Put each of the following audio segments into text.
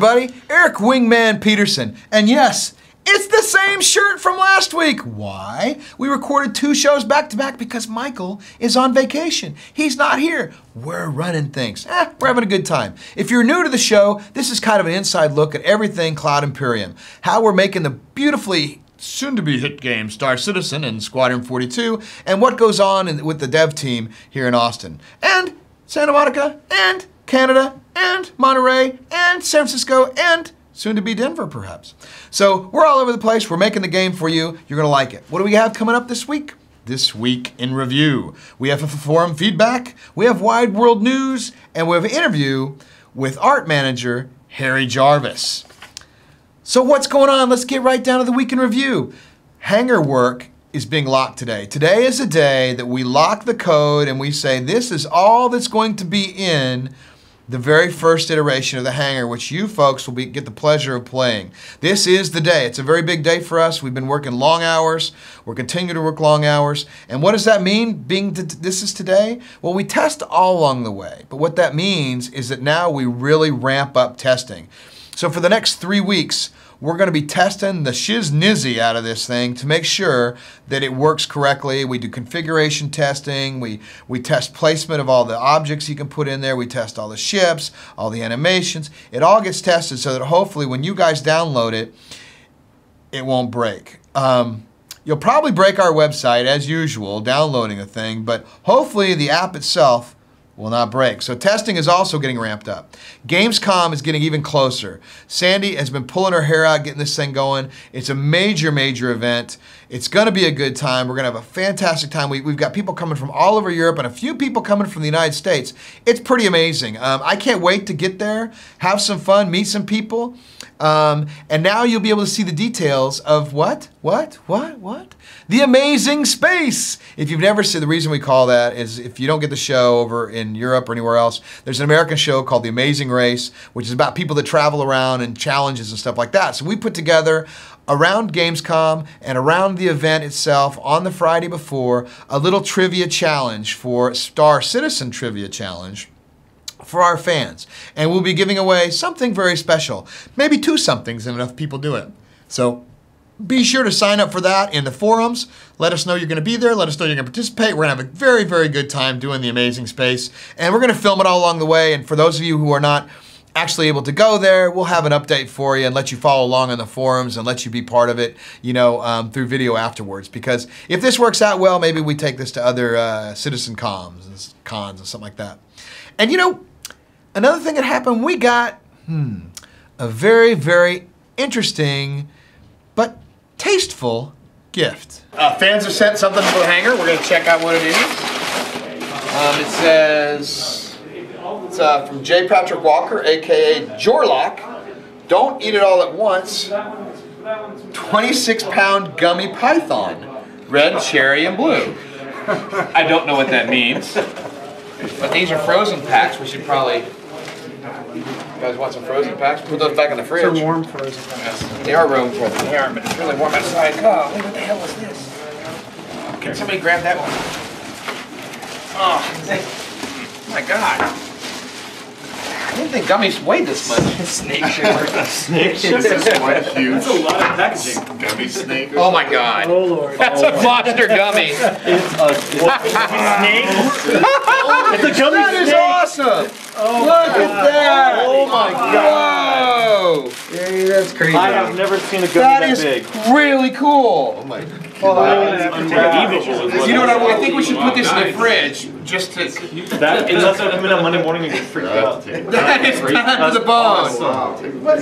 everybody. Eric Wingman Peterson. And yes, it's the same shirt from last week. Why? We recorded 2 shows back to back because Michael is on vacation. He's not here. We're running things. We're having a good time. If you're new to the show, this is kind of an inside look at everything Cloud Imperium. How we're making the beautifully soon-to-be hit game Star Citizen and Squadron 42, and what goes on with the dev team here in Austin. And Santa Monica, and Canada, and Monterey, and San Francisco, and soon to be Denver, perhaps. So we're all over the place. We're making the game for you. You're going to like it. What do we have coming up this week? This week in review. We have forum feedback, we have wide world news, and we have an interview with art manager Harry Jarvis. So what's going on? Let's get right down to the week in review. Hangar work is being locked today. Today is a day that we lock the code and we say this is all that's going to be in the very first iteration of the Hangar, which you folks will get the pleasure of playing. This is the day. It's a very big day for us. We've been working long hours. We're continuing to work long hours. And what does that mean, this is today? Well, we test all along the way. But what that means is that now we really ramp up testing. So for the next 3 weeks, we're going to be testing the shiznizzy out of this thing to make sure that it works correctly. We do configuration testing. We test placement of all the objects you can put in there. We test all the ships, all the animations. It all gets tested so that hopefully when you guys download it, it won't break. You'll probably break our website as usual, downloading the thing, but hopefully the app itself will not break. So testing is also getting ramped up. Gamescom is getting even closer. Sandy has been pulling her hair out getting this thing going. It's a major, major event. It's going to be a good time. We're going to have a fantastic time. We've got people coming from all over Europe and a few people coming from the United States. It's pretty amazing. I can't wait to get there, have some fun, meet some people. And now you'll be able to see the details of what? The amazing space. If you've never seen, the reason we call that is if you don't get the show over in Europe or anywhere else, there's an American show called The Amazing Race, which is about people that travel around and challenges and stuff like that. So we put together around Gamescom and around the event itself on the Friday before a little trivia challenge for Star Citizen Trivia Challenge for our fans. And we'll be giving away something very special. Maybe 2 somethings if enough people do it. So be sure to sign up for that in the forums. Let us know you're going to be there. Let us know you're going to participate. We're going to have a very, very good time doing the amazing space. And we're going to film it all along the way. And for those of you who are not actually able to go there, we'll have an update for you and let you follow along on the forums and let you be part of it, you know, through video afterwards. Because if this works out well, maybe we take this to other citizen cons and something like that. And you know, another thing that happened, we got a very, very interesting but tasteful gift. Fans have sent something for the Hangar. We're going to check out what it is. It says, it's from J. Patrick Walker, a.k.a. Jorlock. Don't eat it all at once. 26-pound Gummy Python. Red, cherry, and blue. I don't know what that means. But these are frozen packs. We should probably... You guys want some frozen packs? Put those back in the fridge. They're warm frozen packs. They are room frozen. They are, but it's really warm outside. Oh, what the hell is this? Can somebody grab that one? Oh, my God. I didn't think gummies weighed this much. Snake sugar. Snake sugar? That's quite huge. That's a lot of packaging. Gummy Snake. Oh my God. Oh Lord. That's a monster gummy. It's a snake? It's a gummy That is snake. awesome. Oh Look at that. Oh my God. Whoa. Yeah, that's crazy. I have never seen a gummy That that big. is really cool. Oh my God. You know what I think we should put this in the fridge just to... That, unless I come in on Monday morning and get freaked out. That is down to the bone.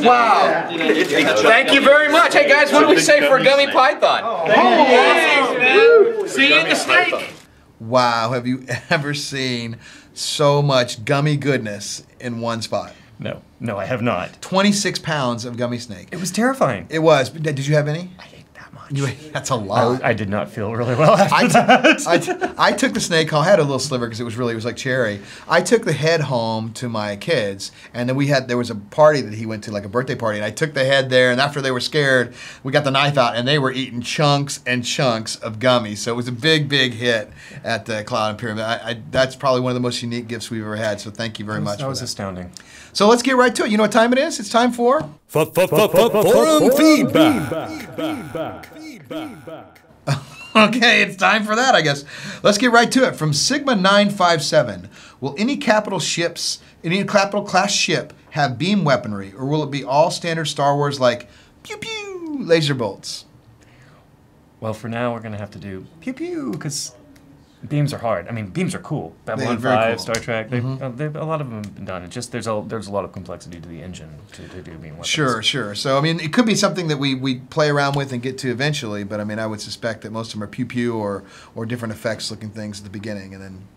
Wow. Thank you very much. Hey guys, what do we say for a Gummy Python? Oh, see you in the snake. Wow, have you ever seen so much gummy goodness in one spot? No, I have not. 26 pounds of Gummy Snake. It was terrifying. It was. Did you have any? I ate that much. That's a lot. I did not feel really well after that. I took the snake home. I had a little sliver because it was like cherry. I took the head home to my kids, and then there was a party that he went to, like a birthday party, and I took the head there, and after they were scared, we got the knife out, and they were eating chunks and chunks of gummy. So it was a big, big hit at the Cloud and Pyramid. That's probably one of the most unique gifts we've ever had, so thank you very much. That was astounding. So let's get right to it. You know what time it is? It's time for... Forum feedback. Okay, it's time for that, I guess. Let's get right to it. From Sigma 957, will any capital class ship have beam weaponry, or will it be all standard Star Wars like pew pew laser bolts? Well, for now, we're going to have to do pew pew, because beams are hard. I mean, beams are cool. Babylon very 5, cool. Star Trek, a lot of them have been done. It's just there's a lot of complexity to the engine to do beam weapons. Sure. So, I mean, it could be something that we play around with and get to eventually, but I mean, I would suspect that most of them are pew pew or different effects looking things at the beginning, and then,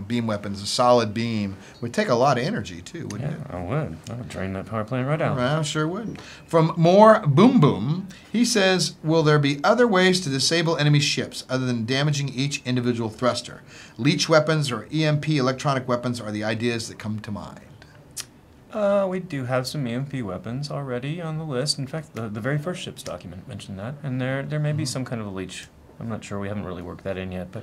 beam weapons, a solid beam would take a lot of energy too, wouldn't it? I would. I would drain that power plant right out. Well, sure would. From more Boom Boom, he says, will there be other ways to disable enemy ships other than damaging each individual thruster? Leech weapons or EMP electronic weapons are the ideas that come to mind. We do have some EMP weapons already on the list. In fact, the very first ship's document mentioned that, and there may be some kind of a leech. I'm not sure. We haven't really worked that in yet, but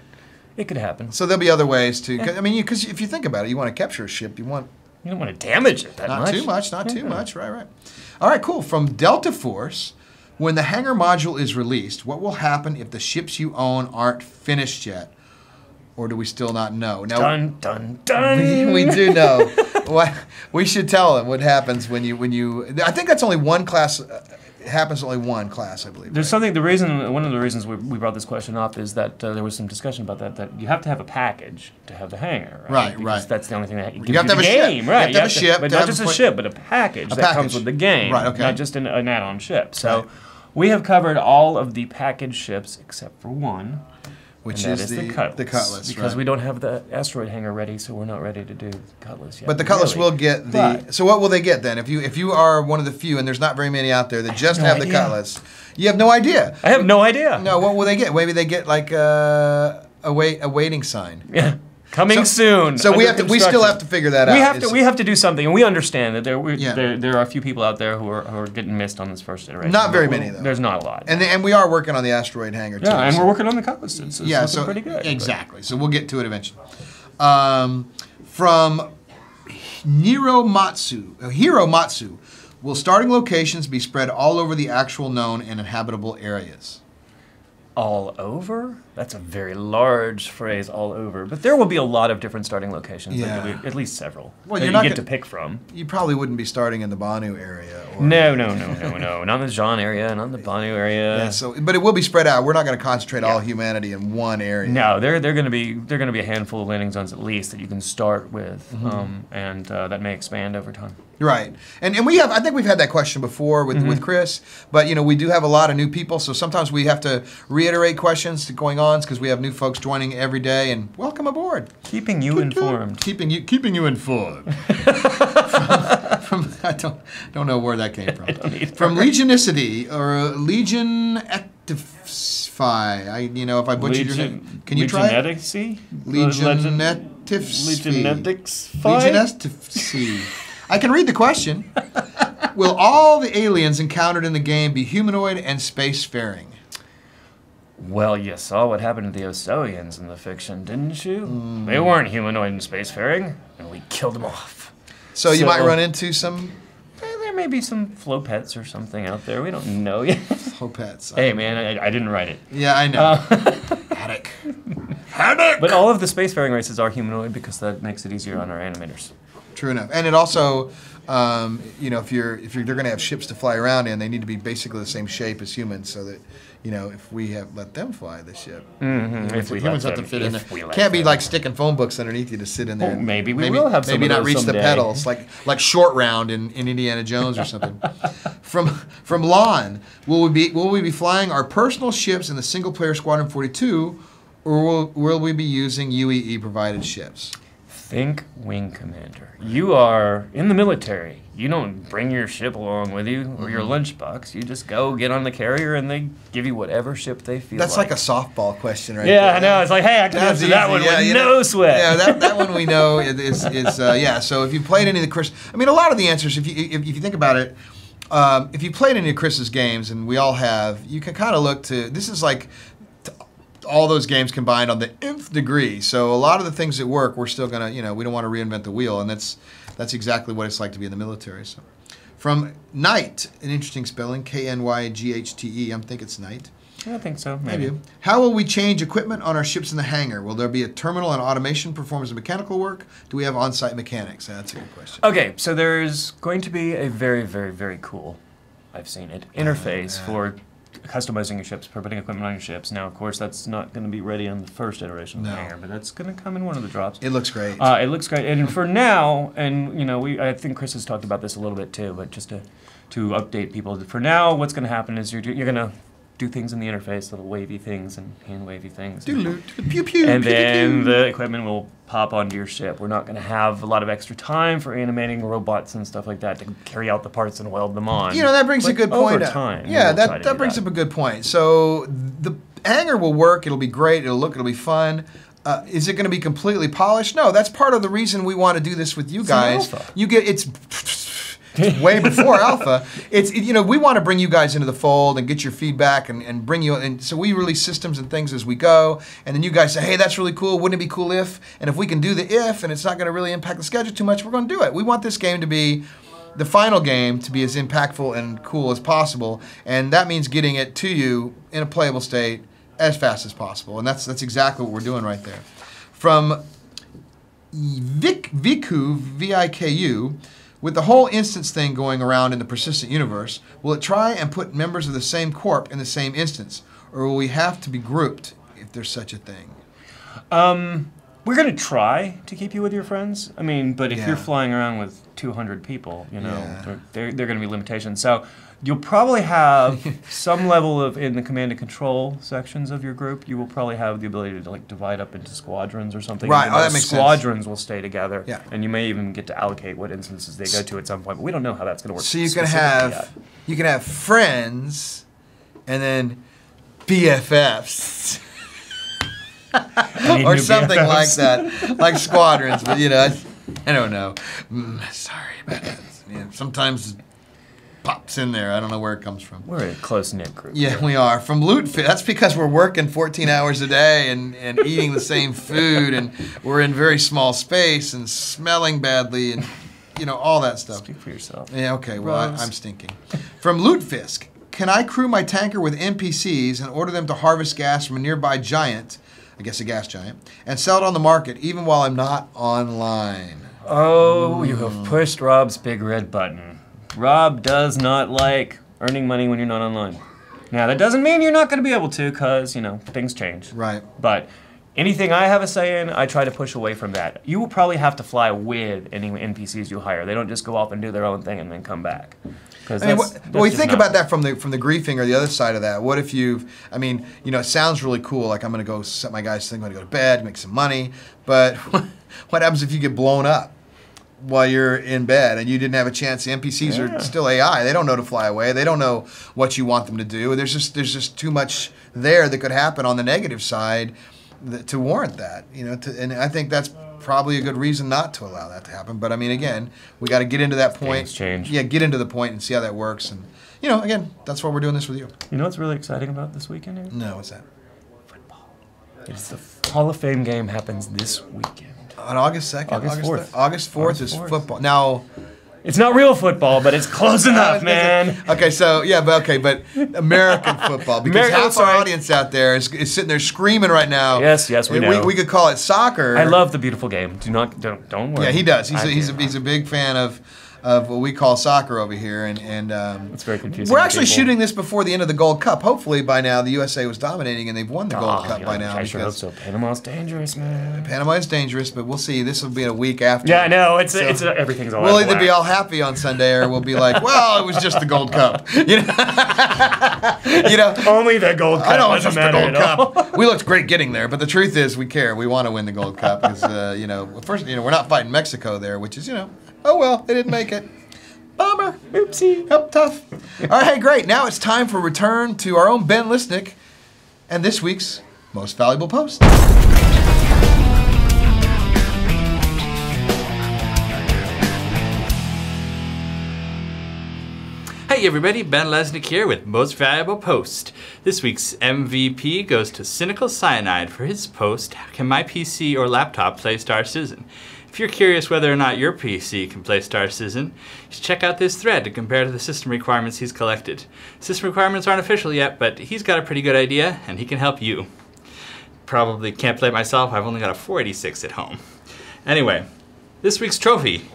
it could happen. So there'll be other ways to. I mean, because if you think about it, you want to capture a ship. You don't want to damage it that much. Not too much. Right. All right, cool. From Delta Force, when the Hangar Module is released, what will happen if the ships you own aren't finished yet? Or do we still not know? Now, dun, dun, dun. We do know. We should tell them what happens when you. I think that's only one class. It happens to only one class, I believe. There's something. One of the reasons we brought this question up is that there was some discussion about that you have to have a package to have the hangar. Right. Because that's the only thing that gives you have to have the a game. Ship. Right. You have to have a ship. But not just a ship, but a package that comes with the game. Right. Okay. Not just an add-on ship. So we have covered all of the package ships except for one. Which is the Cutlass. Because we don't have the asteroid hangar ready, so we're not ready to do the Cutlass yet. But the Cutlass will get the... So what will they get then? If you are one of the few, and there's not very many out there that just have the Cutlass, you have no idea. I have no idea. No, what will they get? Maybe they get like a waiting sign. Yeah. Coming soon. So we still have to figure that out. We have to do something, and we understand that there are a few people out there who are getting missed on this first iteration. Not very many though. There's not a lot. And we are working on the asteroid hangar too. Yeah, and we're working on the Cutlass. It's pretty good. Exactly. So we'll get to it eventually. From Hiro Matsu, will starting locations be spread all over the actual known and inhabitable areas? All over? That's a very large phrase, all over. But there will be a lot of different starting locations. Yeah. Like at least several. Well, that you get to pick from. You probably wouldn't be starting in the Banu area. No. Not in the Jean area, not in the Banu area. Yeah, but it will be spread out. We're not going to concentrate all humanity in one area. No, they're going to be a handful of landing zones at least that you can start with, and that may expand over time. Right, and I think we've had that question before with Chris, but we do have a lot of new people, so sometimes we have to reiterate questions going on because we have new folks joining every day, and welcome aboard. Keeping you informed. Keeping you informed. from I don't know where that came from. From Legionicity or Legion Actify. If I butchered your name, can you try it? Legionetify. I can read the question. Will all the aliens encountered in the game be humanoid and spacefaring? Well, you saw what happened to the Oselians in the fiction, didn't you? They weren't humanoid and spacefaring, and we killed them off. So you might run into some... There may be some Flopets or something out there. We don't know yet. Flopets. Hey, man, I didn't write it. Yeah, I know. Haddock. But all of the spacefaring races are humanoid because that makes it easier on our animators. True enough, and it also, if they're going to have ships to fly around in, they need to be basically the same shape as humans, so that if we have let them fly the ship, if we humans have to fit in there. Can't be like sticking phone books underneath you to sit in there. Well, maybe we will have some. Maybe of not those reach someday. the pedals like Short Round in Indiana Jones or something. From Lon, will we be flying our personal ships in the single player Squadron 42, or will we be using UEE provided ships? Think Wing Commander. You are in the military. You don't bring your ship along with you or your lunchbox. You just go get on the carrier and they give you whatever ship they feel That's like a softball question, right? Yeah, there. I know. It's like, hey, I can answer that one with no sweat. Yeah, that one we know is yeah. So if you played any of the Chris, I mean, a lot of the answers, if you think about it, if you played any of Chris's games, and we all have, you can kind of look to, this is like all those games combined on the nth degree. So a lot of the things that work, we're still gonna, we don't want to reinvent the wheel, and that's exactly what it's like to be in the military. So, from Knight, an interesting spelling, K-N-Y-G-H-T-E. I'm thinking it's Knight. I think so, maybe. How will we change equipment on our ships in the hangar? Will there be a terminal and automation performance of mechanical work? Do we have on-site mechanics? That's a good question. Okay, so there's going to be a very, very, very cool, I've seen it, interface for customizing your ships, for putting equipment on your ships. Now, of course, that's not going to be ready on the first iteration of the hangar, but that's going to come in one of the drops. It looks great. It looks great, and for now, and I think Chris has talked about this a little bit too, but just to update people, for now, what's going to happen is you're going to do things in the interface, little wavy things and hand wavy things. Pew, pew, and pew, then pew. the equipment will pop onto your ship. We're not going to have a lot of extra time for animating robots and stuff like that to carry out the parts and weld them on. That brings a good point. Over time. Yeah, that brings up a good point. So the hangar will work. It'll be great. It'll be fun. Is it going to be completely polished? No, that's part of the reason we want to do this with you guys. It's way before alpha. It's we want to bring you guys into the fold and get your feedback and bring you in. So we release systems and things as we go, and then you guys say, hey, that's really cool. Wouldn't it be cool if? And if we can do the if, and it's not going to really impact the schedule too much, we're going to do it. We want this game to be the final game to be as impactful and cool as possible, and that means getting it to you in a playable state as fast as possible, and that's exactly what we're doing right there. From Viku, V-I-K-U, with the whole instance thing going around in the persistent universe, will it try and put members of the same corp in the same instance, or will we have to be grouped if there's such a thing? We're going to try to keep you with your friends. I mean, but if you're flying around with 200 people, they're going to be limitations. So you'll probably have some level of, in the command and control sections of your group, you will probably have the ability to divide up into squadrons or something. Right, that makes sense. Squadrons will stay together, and you may even get to allocate what instances they go to at some point, but we don't know how that's going to work. So you can have friends and then BFFs. Or something BFFs. Like that, like squadrons, but I don't know. Sorry about that. Sometimes pops in there. I don't know where it comes from. We're a close-knit group. Yeah, we are. From Loot Fit, that's because we're working 14 hours a day and eating the same food, and we're in very small space and smelling badly and, all that stuff. Speak for yourself. Yeah, okay, well, I'm stinking. From Lootfisk, can I crew my tanker with NPCs and order them to harvest gas from a nearby giant, I guess a gas giant, and sell it on the market even while I'm not online? Oh, you have pushed Rob's big red button. Rob does not like earning money when you're not online. Now, that doesn't mean you're not going to be able to, because, things change. Right. But anything I have a say in, I try to push away from that. You will probably have to fly with any NPCs you hire. They don't just go off and do their own thing and then come back. Well, you think about that from the griefing or the other side of that. What if it sounds really cool, like I'm going to go set my guys think I'm going to go to bed, make some money, but what happens if you get blown up while you're in bed and you didn't have a chance? The NPCs are still AI. They don't know to fly away. They don't know what you want them to do. There's just too much there that could happen on the negative side to warrant that. And I think that's probably a good reason not to allow that to happen. But again, we got to get into that point. Things change. Yeah, get into the point and see how that works. And again, that's why we're doing this with you. You know what's really exciting about this weekend here? No, what's that? Football. It's the Hall of Fame game happens this weekend. On August 2nd? August 4th. August 4th is football. Now, it's not real football, but it's close enough, man. Okay, but American football, because half our audience out there is sitting there screaming right now. Yes, we know. We could call it soccer. I love the beautiful game. Don't worry. Yeah, he does. He's a big fan of of what we call soccer over here, and It's very confusing. we're to actually people. shooting this before the end of the Gold Cup. Hopefully by now the USA was dominating and they've won the Gold Cup by now. I sure hope so. Panama's dangerous, man. Panama is dangerous, but we'll see. This will be a week after. Yeah, I know. It's everything's all. We'll out of either be whack. all happy on Sunday or we'll be like, well, it was just the Gold Cup. You know, Only the Gold Cup. I know it's doesn't just the matter Gold at all. Cup. We looked great getting there, but the truth is we care. We want to win the Gold Cup because, first, we're not fighting Mexico there, which is, oh well, they didn't make it. Bummer. Oopsie. Yep, tough. All right, hey, great. Now it's time for return to our own Ben Lesnick and this week's Most Valuable Post. Hey everybody, Ben Lesnick here with Most Valuable Post. This week's MVP goes to Cynical Cyanide for his post, Can My PC or Laptop Play Star Citizen? If you're curious whether or not your PC can play Star Citizen, you should check out this thread to compare to the system requirements he's collected. System requirements aren't official yet, but he's got a pretty good idea, and he can help you. Probably can't play it myself, I've only got a 486 at home. Anyway, this week's trophy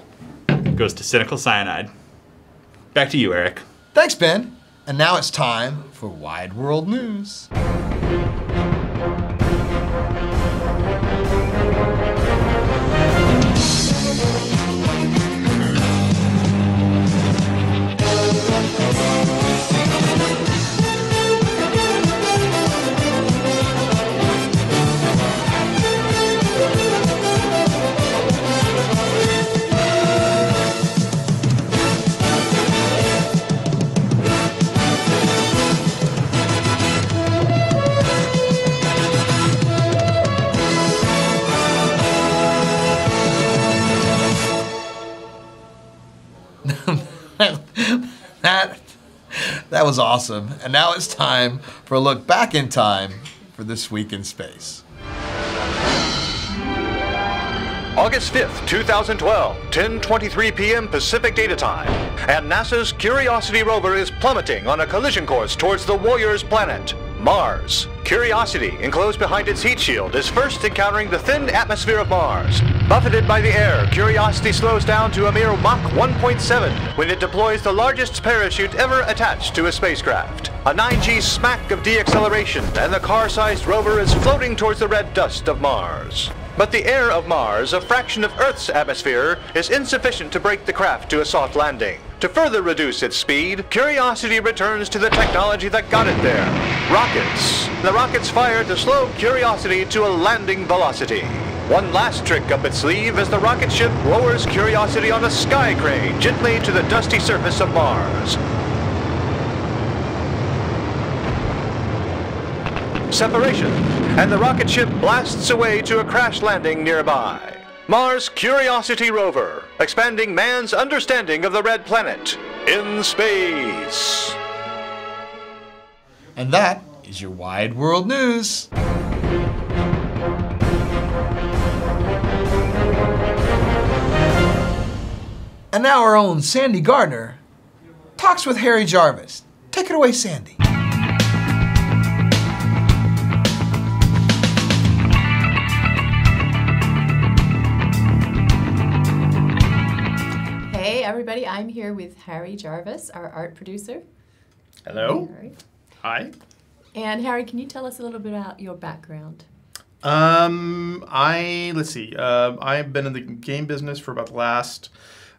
goes to Cynical Cyanide. Back to you, Eric. Thanks, Ben. And now it's time for Wide World News. That was awesome. And now it's time for a look back in time for This Week in Space. August 5th, 2012, 10:23 p.m. Pacific Data Time, and NASA's Curiosity rover is plummeting on a collision course towards the Warriors planet, Mars. Curiosity, enclosed behind its heat shield, is first encountering the thin atmosphere of Mars. Buffeted by the air, Curiosity slows down to a mere Mach 1.7 when it deploys the largest parachute ever attached to a spacecraft. A 9G smack of deacceleration, and the car-sized rover is floating towards the red dust of Mars. But the air of Mars, a fraction of Earth's atmosphere, is insufficient to brake the craft to a soft landing. To further reduce its speed, Curiosity returns to the technology that got it there: rockets. The rockets fire to slow Curiosity to a landing velocity. One last trick up its sleeve as the rocket ship lowers Curiosity on a sky crane gently to the dusty surface of Mars. Separation, and the rocket ship blasts away to a crash landing nearby. Mars Curiosity rover, expanding man's understanding of the red planet in space. And that is your Wide World News. And now our own Sandy Gardner talks with Harry Jarvis. Take it away, Sandy. Hey everybody, I'm here with Harry Jarvis, our art producer. Hello. Harry. Hi. And Harry, can you tell us a little bit about your background? Let's see. I've been in the game business for about the last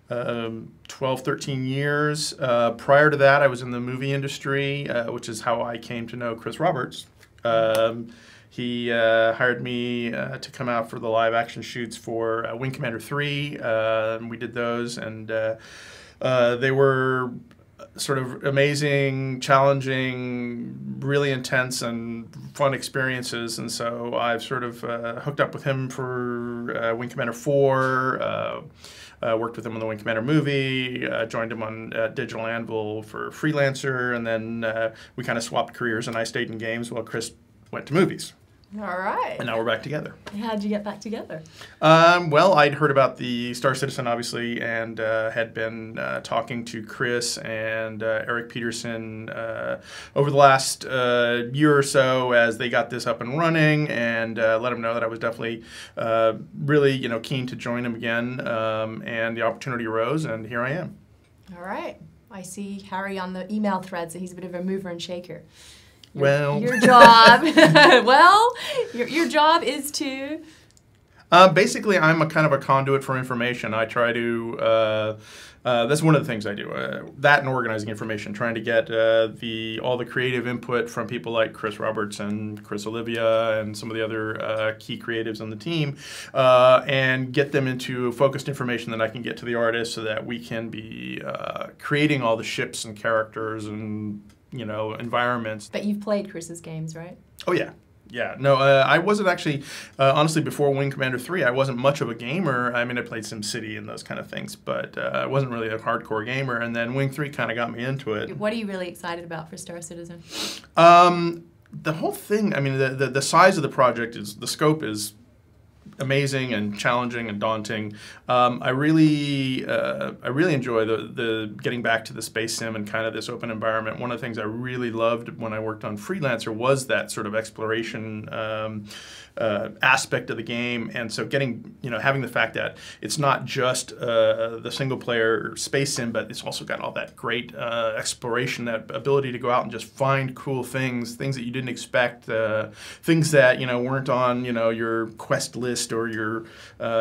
12, 13 years. Prior to that, I was in the movie industry, which is how I came to know Chris Roberts. He hired me to come out for the live action shoots for Wing Commander 3. We did those, and they were sort of amazing, challenging, really intense and fun experiences. And so I've sort of hooked up with him for Wing Commander 4, worked with him on the Wing Commander movie, joined him on Digital Anvil for Freelancer, and then we kind of swapped careers, and I stayed in games while Chris went to movies. All right. And now we're back together. How'd you get back together? Well, I'd heard about the Star Citizen, obviously, and had been talking to Chris and Eric Peterson over the last year or so as they got this up and running, and let them know that I was definitely really, keen to join them again, and the opportunity arose, and here I am. All right. I see Harry on the email thread, so he's a bit of a mover and shaker. Your job, your job is to... Basically, I'm a kind of a conduit for information. I try to, that's one of the things I do, that and organizing information, trying to get all the creative input from people like Chris Roberts and Chris Olivia and some of the other key creatives on the team, and get them into focused information that I can get to the artists so that we can be creating all the ships and characters and environments. But you've played Chris's games, right? Oh, yeah. Yeah. No, I wasn't actually, honestly, before Wing Commander 3, I wasn't much of a gamer. I mean, I played SimCity and those kind of things, but I wasn't really a hardcore gamer. And then Wing 3 kind of got me into it. What are you really excited about for Star Citizen? The whole thing, I mean, the size of the project, the scope is amazing and challenging and daunting. I really enjoy the getting back to the space sim and kind of this open environment. One of the things I really loved when I worked on Freelancer was that sort of exploration aspect of the game, and so having the fact that it's not just the single player space sim, but it's also got all that great exploration, that ability to go out and just find cool things that you didn't expect, things that weren't on your quest list or your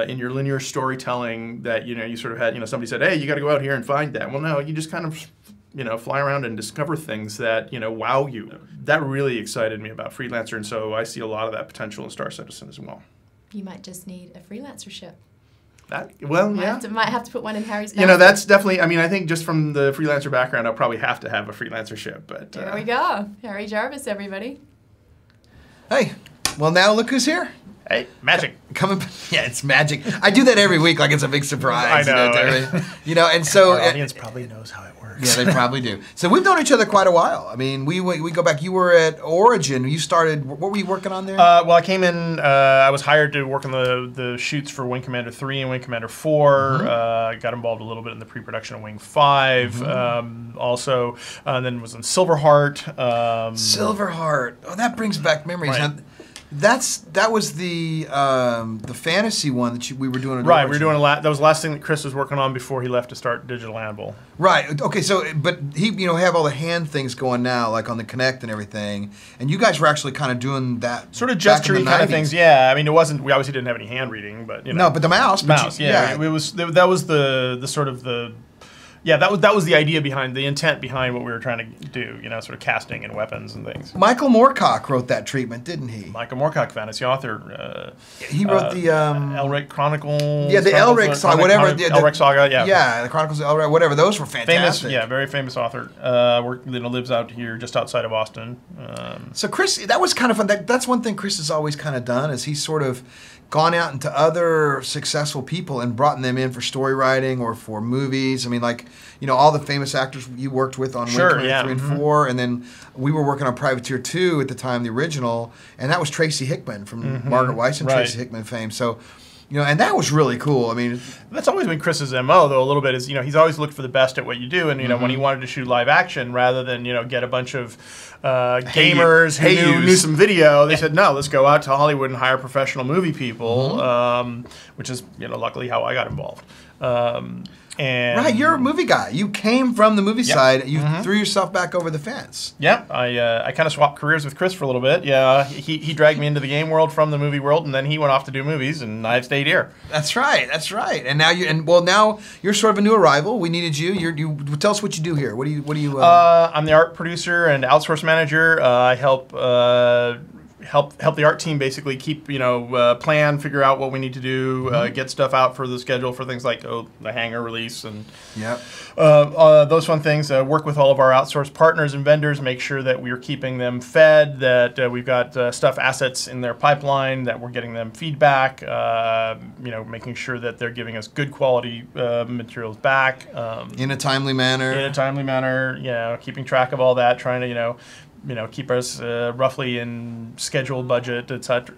in your linear storytelling that you sort of had somebody said, hey, you got to go out here and find that. Well, no, you just kind of fly around and discover things that, wow you. That really excited me about Freelancer, and so I see a lot of that potential in Star Citizen as well. You might just need a Freelancer ship. Might have to put one in Harry's basket. That's definitely, I think just from the Freelancer background, I'll probably have to have a Freelancer ship. But there we go. Harry Jarvis, everybody. Hey, well now look who's here. Hey, magic. Yeah, it's magic. I do that every week like it's a big surprise. I know. And so... Our audience probably knows how it works. Yeah, they probably do. So we've known each other quite a while. I mean, we go back. You were at Origin. You started... What were you working on there? Well, I came in... I was hired to work on the shoots for Wing Commander 3 and Wing Commander 4. Got involved a little bit in the pre-production of Wing 5. Also, then was in Silverheart. Silverheart. Oh, that brings back memories. Right. Now, that was the fantasy one that we were doing. Right, we were doing that was the last thing that Chris was working on before he left to start Digital Anvil. Right. Okay. So, but he, have all the hand things going now, like on the Kinect and everything. And you guys were actually kind of doing that, sort of gesturing kind of things. Yeah. I mean, it wasn't. We obviously didn't have any hand reading, but No, but the mouse. Yeah. It was. That was the sort of the. Yeah, that was the idea behind the intent behind what we were trying to do, sort of casting and weapons and things. Michael Moorcock wrote that treatment, didn't he? Michael Moorcock, fantasy author. He wrote the Elric Chronicles. Yeah, the Elric Saga, whatever. Elric Saga, yeah. Yeah, the Chronicles of Elric, whatever. Those were fantastic. Very famous author. Lives out here just outside of Austin. So Chris, that was kind of fun. That's one thing Chris has always kind of done is he's sort of gone out into other successful people and brought them in for story writing or for movies. I mean, like, all the famous actors you worked with on Wing Commander 3 and 4, and then we were working on Privateer 2 at the time, the original, and that was Tracy Hickman from Margaret Weiss and Tracy Hickman fame. So, and that was really cool. I mean, that's always been Chris's MO, though, a little bit, is, he's always looked for the best at what you do, and, when he wanted to shoot live action, rather than, get a bunch of gamers who knew some video, they said, no, let's go out to Hollywood and hire professional movie people, which is, luckily how I got involved. Right, you're a movie guy. You came from the movie side. You threw yourself back over the fence. Yeah, I kind of swapped careers with Chris for a little bit. Yeah, he dragged me into the game world from the movie world, and then he went off to do movies, and I've stayed here. That's right. That's right. And now now you're sort of a new arrival. We needed you. You tell us what you do here. What do you? I'm the art producer and outsource manager. I help the art team basically keep, plan, figure out what we need to do, get stuff out for the schedule for things like the Hangar release and those fun things. Work with all of our outsourced partners and vendors, make sure that we're keeping them fed, that we've got assets in their pipeline, that we're getting them feedback, making sure that they're giving us good quality materials back. In a timely manner. In a timely manner, keeping track of all that, trying to, keep us roughly in schedule, budget, etc.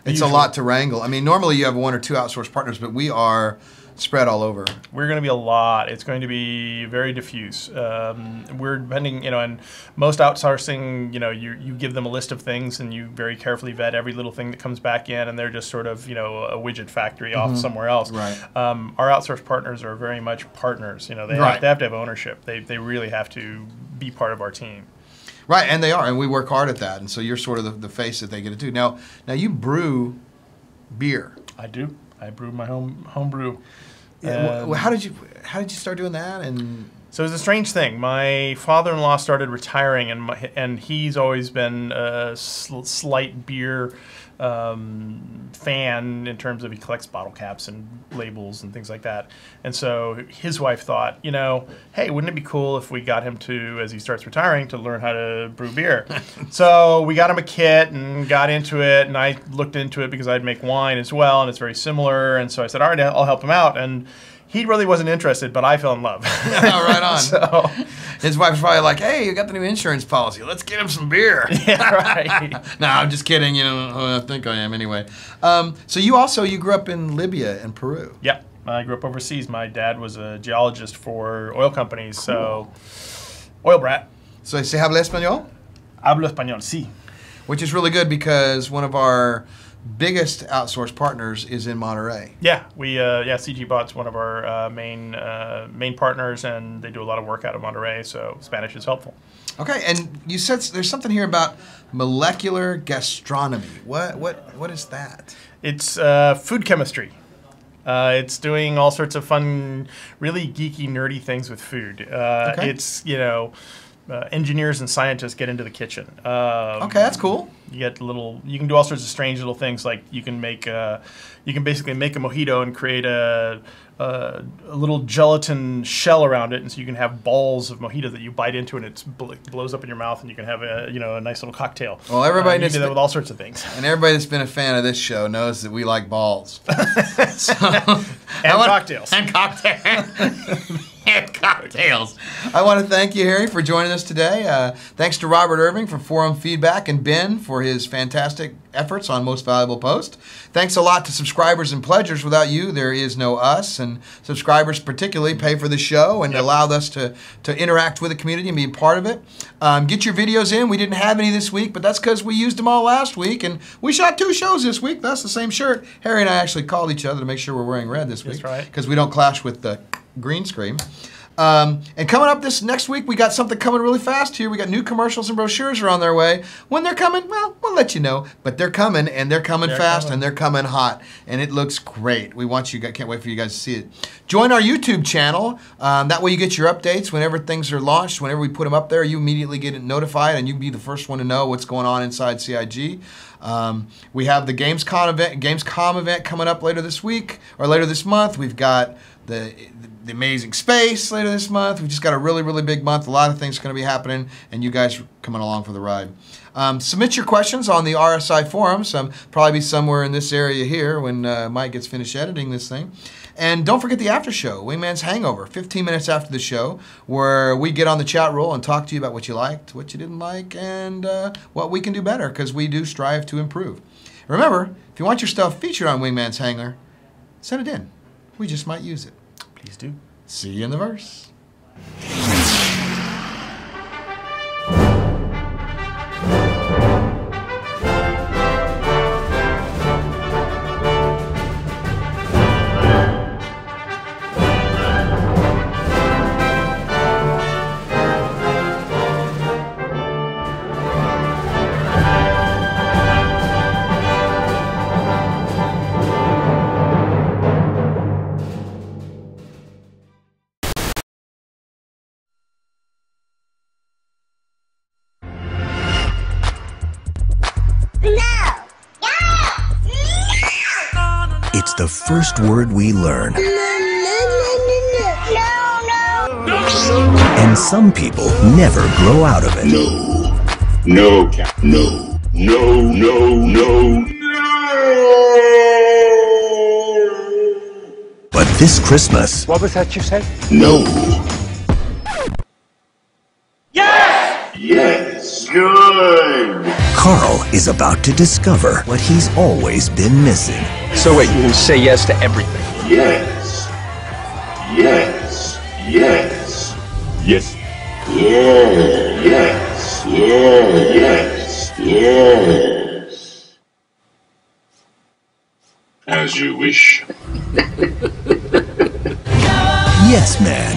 It's a lot to wrangle. I mean, normally you have 1 or 2 outsourced partners, but we are spread all over. We're going to be a lot. It's going to be very diffuse. We're depending, and most outsourcing, you give them a list of things and you very carefully vet every little thing that comes back in, and they're just sort of, a widget factory off somewhere else. Right. Our outsourced partners are very much partners. They have to have ownership. They really have to be part of our team. Right, and they are, and we work hard at that. And so you're sort of the face that they get to do. Now you brew beer. I do. I brew my home brew. Yeah, well, how did you start doing that? And so it was a strange thing. My father-in-law started retiring, and he's always been a slight beer fan in terms of he collects bottle caps and labels and things like that. And so his wife thought, hey, wouldn't it be cool if we got him to, as he starts retiring, to learn how to brew beer? So we got him a kit and got into it, and I looked into it because I'd make wine as well, and it's very similar. And so I said, all right, I'll help him out. And he really wasn't interested, but I fell in love. Right on. So his wife's probably like, hey, you got the new insurance policy. Let's get him some beer. Yeah, right. No, I'm just kidding. I think I am anyway. So you grew up in Libya and Peru. Yeah, I grew up overseas. My dad was a geologist for oil companies, so oil brat. So se habla español? Hablo español, sí. Which is really good because one of our biggest outsourced partners is in Monterey. Yeah, CG Bot's one of our main partners, and they do a lot of work out of Monterey, so Spanish is helpful. Okay, and you said there's something here about molecular gastronomy. What is that? It's food chemistry. It's doing all sorts of fun, really geeky, nerdy things with food. Okay. It's engineers and scientists get into the kitchen. Okay, that's cool. You can do all sorts of strange little things, like you can basically make a mojito and create a little gelatin shell around it, and so you can have balls of mojito that you bite into, and it blows up in your mouth, and you can have a nice little cocktail. Well, everybody you do that with all sorts of things. And everybody that's been a fan of this show knows that we like balls. Cocktails. And cocktails. And cocktails. I want to thank you, Harry, for joining us today. Thanks to Robert Irving for Forum Feedback and Ben for his fantastic efforts on Most Valuable Post. Thanks a lot to subscribers and pledgers. Without you, there is no us. And subscribers particularly pay for the show and allow us to interact with the community and be a part of it. Get your videos in. We didn't have any this week, but that's because we used them all last week. And we shot 2 shows this week. That's the same shirt. Harry and I actually called each other to make sure we're wearing red this week. That's right. Because we don't clash with the green screen. And coming up this next week, we got something coming really fast here. We got new commercials and brochures are on their way. When they're coming, well, we'll let you know. But they're coming, and they're coming fast, and they're coming hot. And it looks great. We want you guys, can't wait for you guys to see it. Join our YouTube channel. That way you get your updates whenever things are launched. Whenever we put them up there, you immediately get notified, and you can be the first one to know what's going on inside CIG. We have the Gamescom event coming up later this week, or later this month. We've got the Amazing Space later this month. We've just got a really, really big month. A lot of things are going to be happening, and you guys are coming along for the ride. Submit your questions on the RSI forums. Probably be somewhere in this area here when Mike gets finished editing this thing. And don't forget the after show, Wingman's Hangover, 15 minutes after the show, where we get on the chat roll and talk to you about what you liked, what you didn't like, and what we can do better, because we do strive to improve. Remember, if you want your stuff featured on Wingman's Hangar, send it in. We just might use it. Please do. See you in the verse. It's the first word we learn. And some people never grow out of it. No, no. But this Christmas... What was that you said? No. Yes! Yes! Carl is about to discover what he's always been missing. So wait, you can say yes to everything? Yes. Yes. Yes. Yes. Yes. Yes. Yes. Yes. As you wish. Yes Man